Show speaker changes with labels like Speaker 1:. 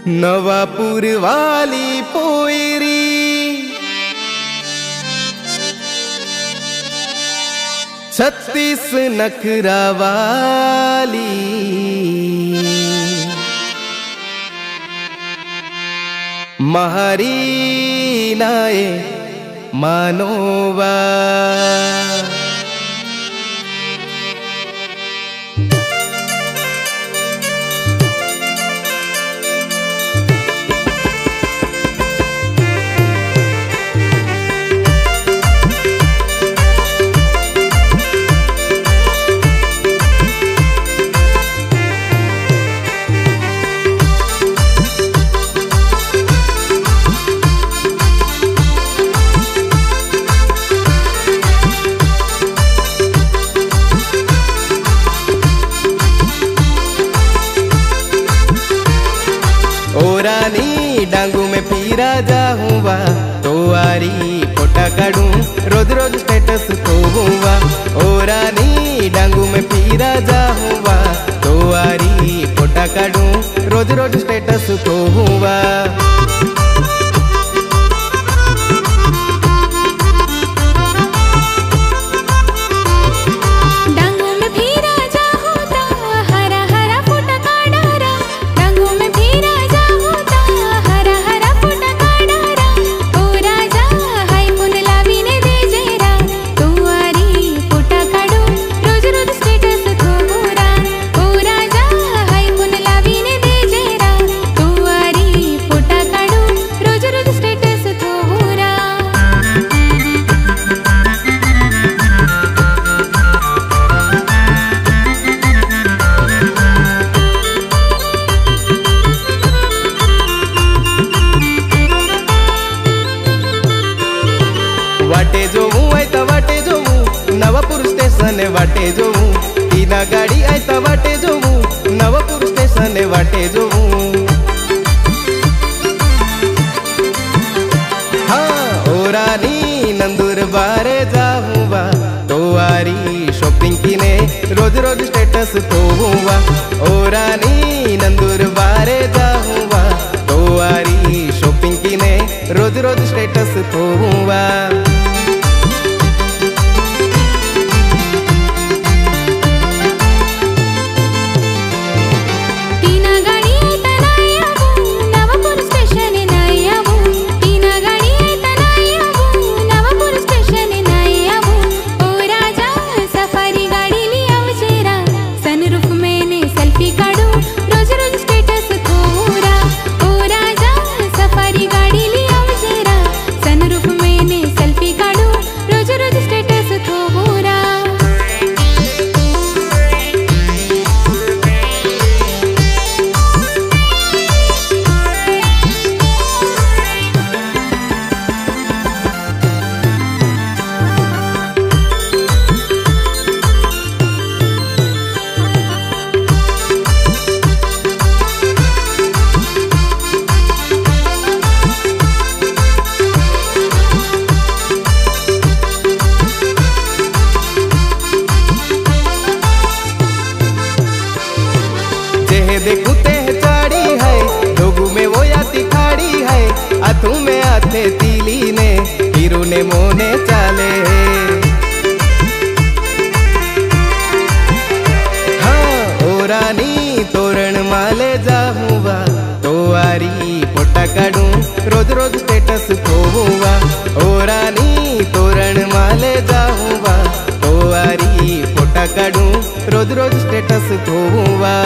Speaker 1: नवापूर वाली पोयरी छत्तीस नखरा वाली महारी नाए मानोवा ओरानी डांगू में पीरा जाऊँगा तो आरी फोटा काढूं रोज रोज स्टेटस खोऊंगा। ओरानी डांगू में पीरा जाऊँगा तो आरी फोटा काढूं रोज रोज स्टेटस खोऊंगा। वाटे जोऊ आयता वाटे जोऊ नवापूर स्टेशन वाटे जोऊ तीना गाड़ी आयता वाटे जोऊ नवापूर स्टेशन वाटे जोऊ। हाँ ओरानी नंदुरबार जाऊँगा तो आरी शॉपिंग किने रोज रोज स्टेटस खोऊंगा। ओरानी नंदुरबार जाऊँगा तो आरी शॉपिंग किने रोज रोज स्टेटस खोऊंगा। देखूं ते चाड़ी है लोगू में वो याती खाड़ी है अथू में आथे तीली ने हीरू ने मोने चाले। हाँ ओरानी तोरण माले जाऊँगा तो आरी फोटा काढूं रोज रोज स्टेटस खोऊंगा। ओरानी तोरण माले जाऊँगा तो आरी फोटा काढूं रोज रोज स्टेटस खोऊंगा।